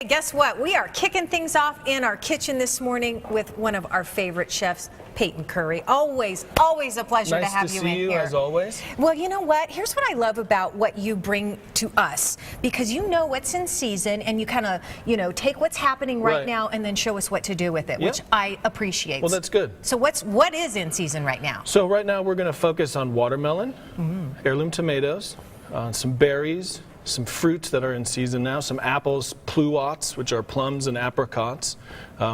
Guess what? We are kicking things off in our kitchen this morning with one of our favorite chefs, Payton Curry. Always a pleasure to have you in here. Nice to see you, as always. Well, you know what? Here's what I love about what you bring to us, because you know what's in season and you kind of, take what's happening right now and then show us what to do with it, which I appreciate. Well, that's good. So what is in season right now? So right now we're going to focus on watermelon, heirloom tomatoes, some berries, some fruits that are in season now, some apples, pluots, which are plums and apricots,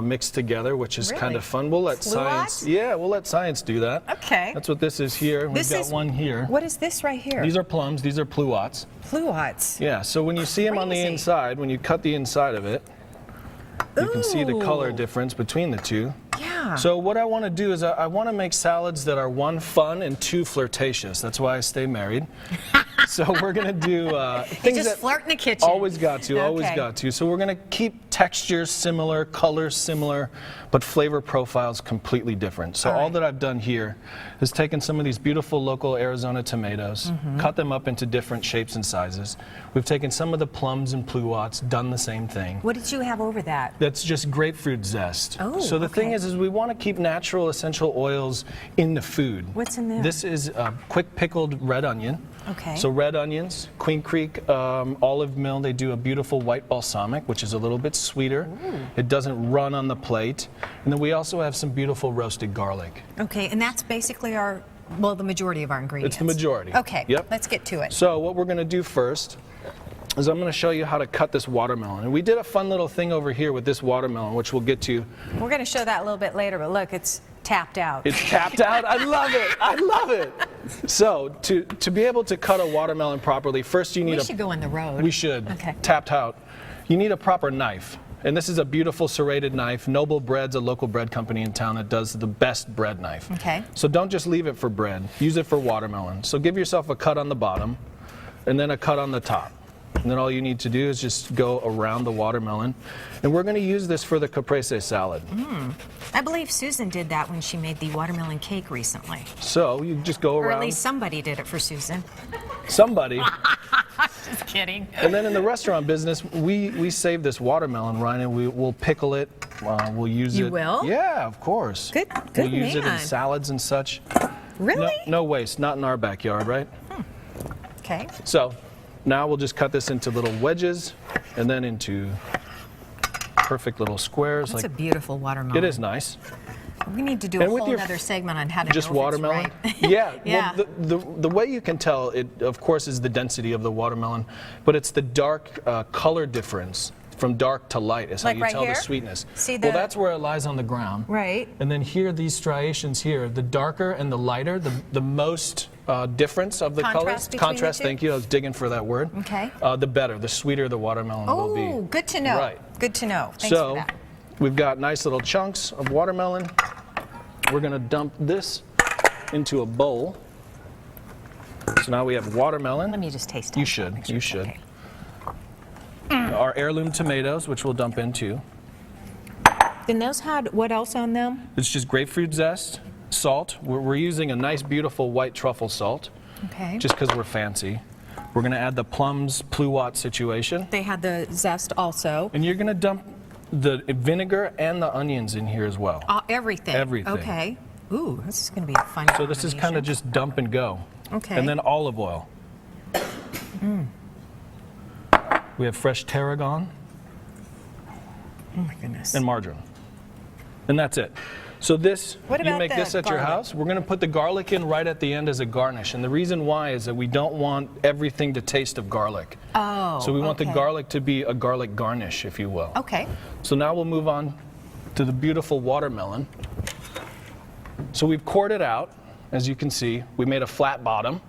mixed together, which is kind of fun. We'll let science, we'll let science do that. Okay. That's what this is here. We've got one here. What is this right here? These are plums. These are pluots. Pluots. Yeah. So when you see them on the inside, when you cut the inside of it, you can see the color difference between the two. Yeah. So what I want to do is I want to make salads that are one, fun, and two, flirtatious. That's why I stay married. So we're going to do things just that flirt in the kitchen. Always got to, always got to. So we're going to keep textures similar, colors similar, but flavor profiles completely different. So all that I've done here is taken some of these beautiful local Arizona tomatoes, cut them up into different shapes and sizes. We've taken some of the plums and pluots, done the same thing. What did you have over that? That's just grapefruit zest. Oh, so the thing is we want to keep natural essential oils in the food. What's in there? This is quick pickled red onion. Okay. So red onions, Queen Creek olive mill, they do a beautiful white balsamic, which is a little bit sweeter. It doesn't run on the plate. And then we also have some beautiful roasted garlic. Okay, and that's basically the majority of our ingredients. It's the majority. Okay, yep. Let's get to it. So what we're going to do first is I'm going to show you how to cut this watermelon. And we did a fun little thing over here with this watermelon, which we'll get to. We're going to show that a little bit later, but look, it's tapped out. It's tapped out? I love it. I love it. So to be able to cut a watermelon properly, first you need We should go on the road. We should. Okay. Tapped out. You need a proper knife. And this is a beautiful serrated knife. Noble Bread's a local bread company in town that does the best bread knife. Okay. So don't just leave it for bread. Use it for watermelon. So give yourself a cut on the bottom and then a cut on the top. And then all you need to do is just go around the watermelon. And we're going to use this for the caprese salad. I believe Susan did that when she made the watermelon cake recently. So you just go around. Or at least somebody did it for Susan. Somebody. Just kidding. And then in the restaurant business, we save this watermelon, Ryan, and we'll pickle it. We'll use it. You will? Yeah, of course. Good We'll use it in salads and such. Really? No waste. Not in our backyard, right? Okay. So now we'll just cut this into little wedges and then into perfect little squares. That's a beautiful watermelon. It is nice. We need to do a whole other segment on how to just know watermelon. If it's right. Yeah. Yeah. Well, the way you can tell it, of course, is the density of the watermelon, but it's the dark color difference from dark to light is how you tell the sweetness. See well, that's where it lies on the ground. Right. And then here, these striations here, the darker and the lighter, the most difference of the colors. Contrast. Thank you. I was digging for that word. Okay. The better, the sweeter the watermelon will be. Oh, good to know. Right. Good to know. Thanks for that. We've got nice little chunks of watermelon. We're going to dump this into a bowl. So now we have watermelon. Let me just taste it. You should. You should. Okay. Our heirloom tomatoes, which we'll dump into. And those had what else on them? It's just grapefruit zest, salt. We're using a nice, beautiful white truffle salt. Okay. Just because we're fancy. We're going to add the plums pluot situation. They had the zest also. And you're going to dump the vinegar and the onions in here as well. Everything? Everything. Okay. Ooh, this is going to be a fun So this is kind of just dump and go. Okay. And then olive oil. We have fresh tarragon. Oh my goodness. And margarine. And that's it. So this, you make this at your house. We're going to put the garlic in right at the end as a garnish. And the reason why is that we don't want everything to taste of garlic. Oh, so we want the garlic to be a garlic garnish, if you will. Okay. So now we'll move on to the beautiful watermelon. So we've cored it out, as you can see. We made a flat bottom,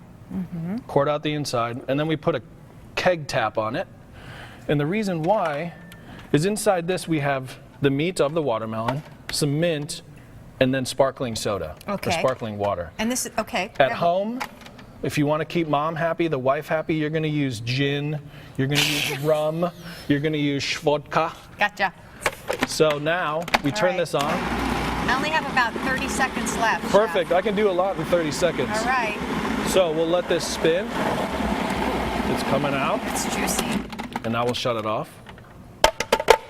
cored out the inside, and then we put a keg tap on it. And the reason why is inside this we have the meat of the watermelon, some mint, and then sparkling soda, or sparkling water. And this is, At home, if you want to keep mom happy, the wife happy, you're going to use gin, you're going to use rum, you're going to use vodka. Gotcha. So now we turn this on. I only have about 30 seconds left. Perfect. I can do a lot in 30 seconds. All right. So we'll let this spin. It's coming out. It's juicy. And now we'll shut it off.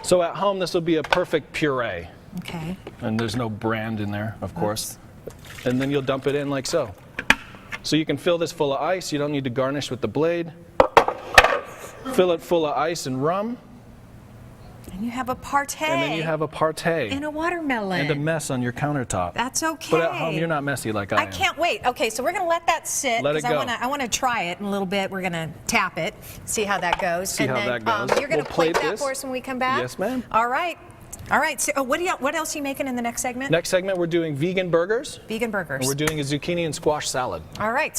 So at home, this will be a perfect puree. Okay. And there's no brand in there, of course. And then you'll dump it in like so. So you can fill this full of ice. You don't need to garnish with the blade. Fill it full of ice and rum. And you have a partay. And then you have a partay. And a watermelon. And a mess on your countertop. That's okay. But at home, you're not messy like I am. I can't wait. Okay, so we're going to let that sit. Let it go. I want to try it in a little bit. We're going to tap it, see how that goes. See how that goes. You're going to We'll plate plate that this. for us when we come back? Yes, ma'am. All right. All right. So what else are you making in the next segment? Next segment, we're doing vegan burgers. Vegan burgers. And we're doing a zucchini and squash salad. All right.